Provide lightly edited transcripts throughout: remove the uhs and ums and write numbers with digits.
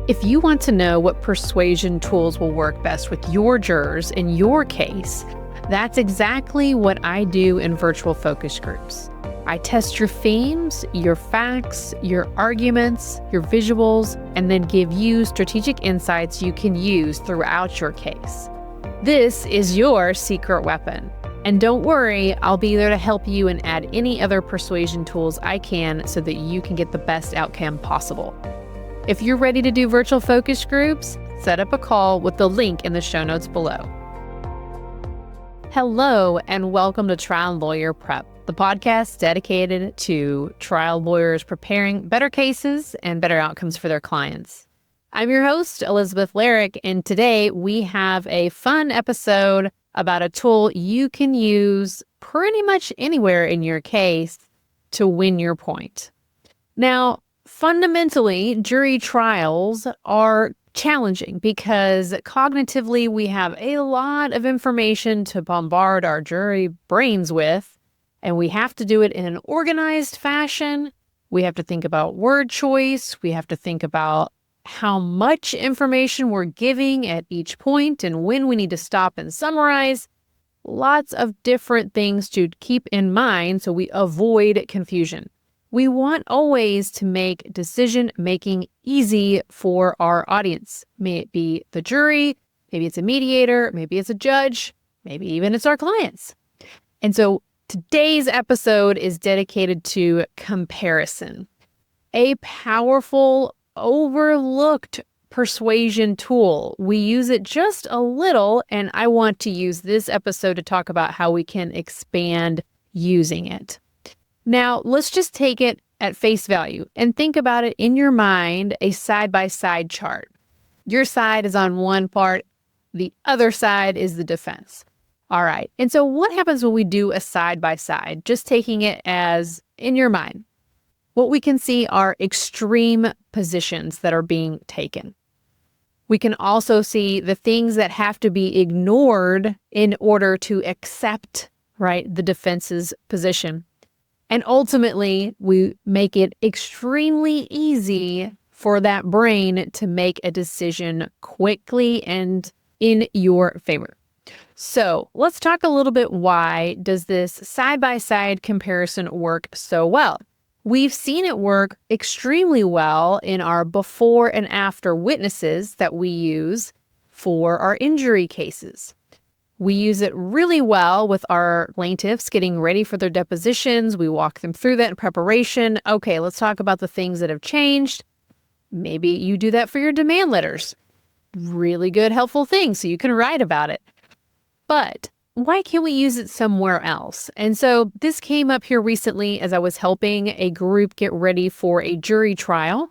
If you want to know what persuasion tools will work best with your jurors in your case, that's exactly what I do in virtual focus groups. I test your themes, your facts, your arguments, your visuals, and then give you strategic insights you can use throughout your case. This is your secret weapon. And don't worry, I'll be there to help you and add any other persuasion tools I can so that you can get the best outcome possible. If you're ready to do virtual focus groups, set up a call with the link in the show notes below. Hello, and welcome to Trial Lawyer Prep, the podcast dedicated to trial lawyers preparing better cases and better outcomes for their clients. I'm your host, Elizabeth Larrick, and today we have a fun episode about a tool you can use pretty much anywhere in your case to win your point. Now, fundamentally, jury trials are challenging because cognitively we have a lot of information to bombard our jury brains with, and we have to do it in an organized fashion. We have to think about word choice. We have to think about how much information we're giving at each point and when we need to stop and summarize. Lots of different things to keep in mind so we avoid confusion. We want always to make decision-making easy for our audience. May it be the jury, maybe it's a mediator, maybe it's a judge, maybe even it's our clients. And so today's episode is dedicated to comparison, a powerful, overlooked persuasion tool. We use it just a little, and I want to use this episode to talk about how we can expand using it. Now, let's just take it at face value and think about it in your mind, a side-by-side chart. Your side is on one part, the other side is the defense. All right, and so what happens when we do a side-by-side? Just taking it as in your mind. What we can see are extreme positions that are being taken. We can also see the things that have to be ignored in order to accept, the defense's position. And ultimately, we make it extremely easy for that brain to make a decision quickly and in your favor. So let's talk a little bit, why does this side-by-side comparison work so well? We've seen it work extremely well in our before and after witnesses that we use for our injury cases. We use it really well with our plaintiffs getting ready for their depositions. We walk them through that in preparation. Okay, let's talk about the things that have changed. Maybe you do that for your demand letters. Really good, helpful thing, so you can write about it. But why can't we use it somewhere else? And so this came up here recently as I was helping a group get ready for a jury trial.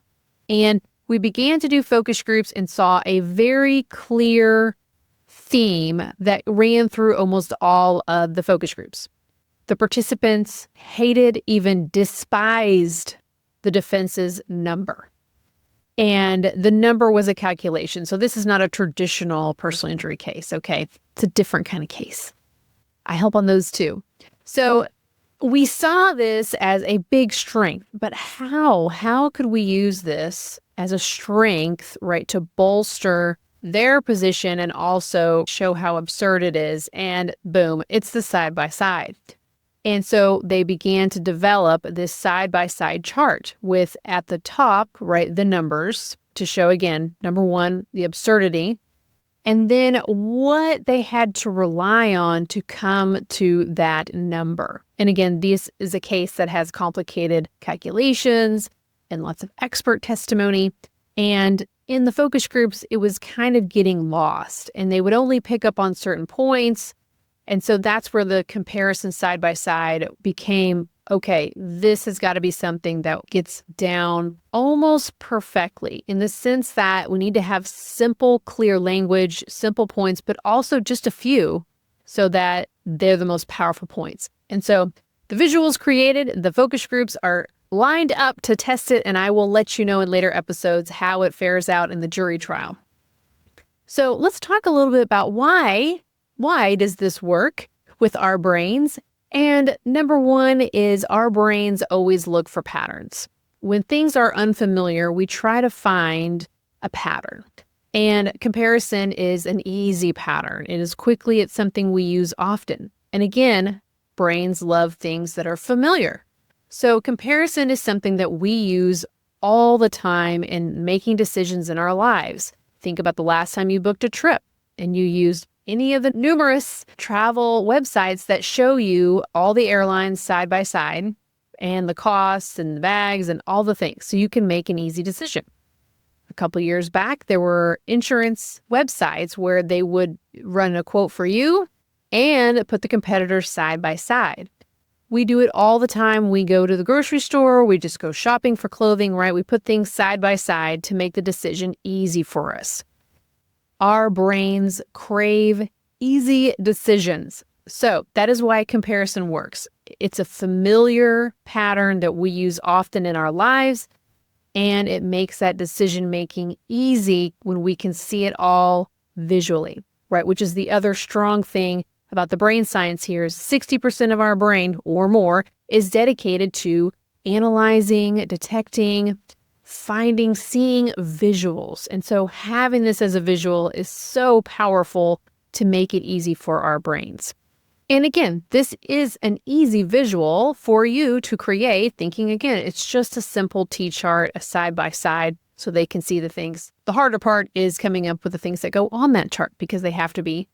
And we began to do focus groups and saw a very clear theme that ran through almost all of the focus groups. The participants hated, even despised the defense's number. And the number was a calculation. So this is not a traditional personal injury case, okay? It's a different kind of case. I help on those too. So we saw this as a big strength, but how could we use this as a strength, to bolster their position and also show how absurd it is? And boom, it's the side-by-side. And so they began to develop this side-by-side chart with at the top, the numbers to show, again, number one, the absurdity, and then what they had to rely on to come to that number. And again, this is a case that has complicated calculations and lots of expert testimony. And in the focus groups, it was kind of getting lost, and they would only pick up on certain points. And so that's where the comparison side by side became, okay, this has got to be something that gets down almost perfectly, in the sense that we need to have simple, clear language, simple points, but also just a few so that they're the most powerful points. And so the visuals created, the focus groups are lined up to test it, and I will let you know in later episodes how it fares out in the jury trial. So let's talk a little bit about why does this work with our brains? And number one is our brains always look for patterns. When things are unfamiliar, we try to find a pattern. And comparison is an easy pattern. It's something we use often. And again, brains love things that are familiar. So comparison is something that we use all the time in making decisions in our lives. Think about the last time you booked a trip and you used any of the numerous travel websites that show you all the airlines side by side and the costs and the bags and all the things, so you can make an easy decision. A couple of years back, there were insurance websites where they would run a quote for you and put the competitors side by side. We do it all the time. We go to the grocery store, we just go shopping for clothing, right? We put things side by side to make the decision easy for us. Our brains crave easy decisions. So that is why comparison works. It's a familiar pattern that we use often in our lives, and it makes that decision-making easy when we can see it all visually, right? Which is the other strong thing about the brain science here is 60% of our brain or more is dedicated to analyzing, detecting, finding, seeing visuals. And so having this as a visual is so powerful to make it easy for our brains. And again, this is an easy visual for you to create, thinking again, it's just a simple T-chart, a side-by-side, so they can see the things. The harder part is coming up with the things that go on that chart because they have to be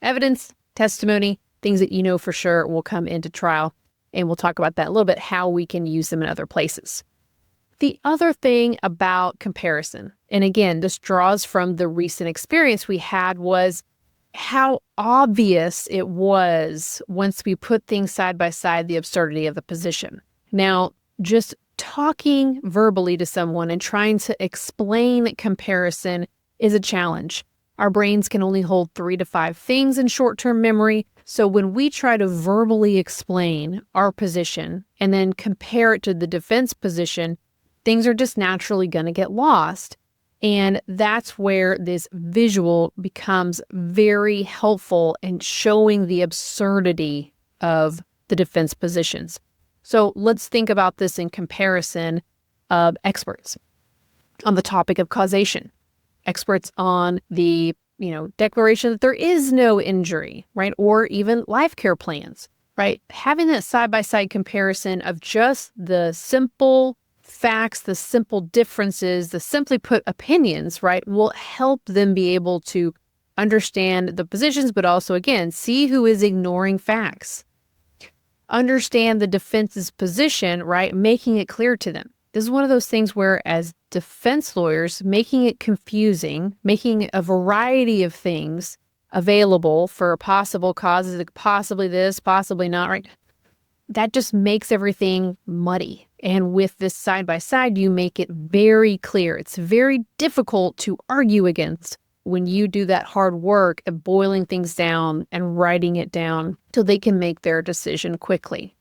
evidence, testimony, things that you know for sure will come into trial. And we'll talk about that a little bit, how we can use them in other places. The other thing about comparison, and again, this draws from the recent experience we had, was how obvious it was once we put things side by side, the absurdity of the position. Now, just talking verbally to someone and trying to explain comparison is a challenge. Our brains can only hold 3 to 5 things in short-term memory. So when we try to verbally explain our position and then compare it to the defense position, things are just naturally going to get lost. And that's where this visual becomes very helpful in showing the absurdity of the defense positions. So let's think about this in comparison of experts on the topic of causation, experts on the declaration that there is no injury, right? Or even life care plans, right? Having that side-by-side comparison of just the simple facts, the simple differences, the simply put opinions, right, will help them be able to understand the positions, but also, again, see who is ignoring facts. Understand the defense's position, right, making it clear to them. This is one of those things where, as defense lawyers, making it confusing, making a variety of things available for possible causes, possibly this, possibly not, right? That just makes everything muddy. And with this side-by-side, you make it very clear. It's very difficult to argue against when you do that hard work of boiling things down and writing it down so they can make their decision quickly.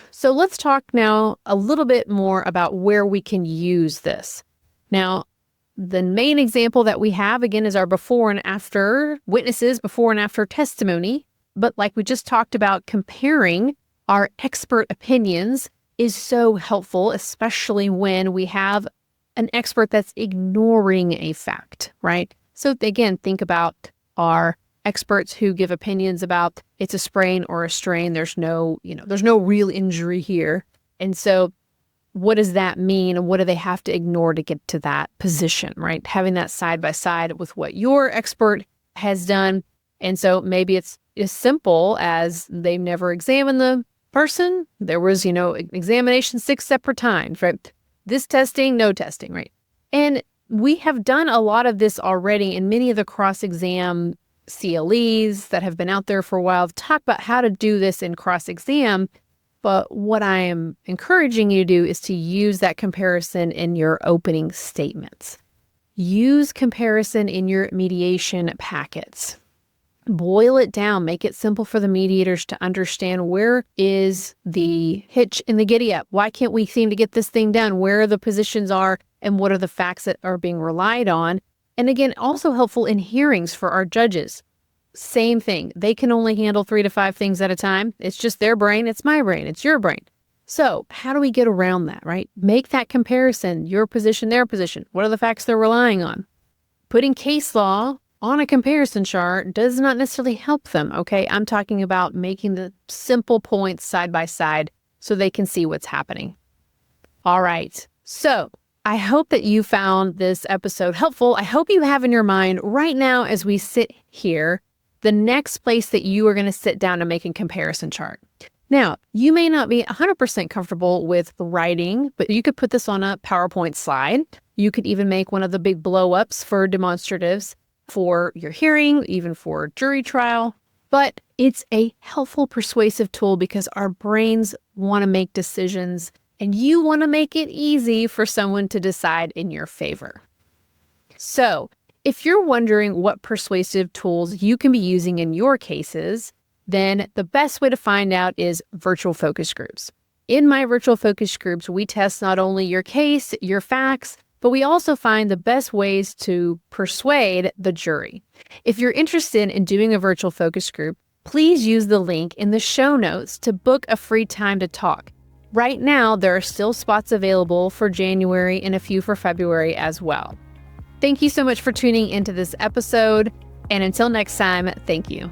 So let's talk now a little bit more about where we can use this. Now, the main example that we have, again, is our before and after witnesses, before and after testimony. But like we just talked about, comparing our expert opinions is so helpful, especially when we have an expert that's ignoring a fact, right? So again, think about our experts who give opinions about it's a sprain or a strain. There's no real injury here. And so what does that mean? And what do they have to ignore to get to that position, right? Having that side by side with what your expert has done. And so maybe it's as simple as they've never examined the person. There was, examination 6 separate times, right? This testing, no testing, right? And we have done a lot of this already in many of the cross-exam CLEs that have been out there for a while. I've talked about how to do this in cross-exam, but what I am encouraging you to do is to use that comparison in your opening statements. Use comparison in your mediation packets. Boil it down, make it simple for the mediators to understand where is the hitch in the giddy up. Why can't we seem to get this thing done? Where the positions are and what are the facts that are being relied on? And again, also helpful in hearings for our judges. Same thing. They can only handle 3 to 5 things at a time. It's just their brain. It's my brain. It's your brain. So how do we get around that, right? Make that comparison, your position, their position. What are the facts they're relying on? putting case law on a comparison chart does not necessarily help them, okay? I'm talking about making the simple points side by side so they can see what's happening. All right, so I hope that you found this episode helpful. I hope you have in your mind right now as we sit here, the next place that you are going to sit down to make a comparison chart. Now, you may not be 100% comfortable with writing, but you could put this on a PowerPoint slide. You could even make one of the big blow-ups for demonstratives for your hearing, even for jury trial. But it's a helpful persuasive tool because our brains want to make decisions and you want to make it easy for someone to decide in your favor. So if you're wondering what persuasive tools you can be using in your cases, then the best way to find out is virtual focus groups. In my virtual focus groups, we test not only your case, your facts, but we also find the best ways to persuade the jury. If you're interested in doing a virtual focus group, please use the link in the show notes to book a free time to talk. Right now, there are still spots available for January and a few for February as well. Thank you so much for tuning into this episode. And until next time, thank you.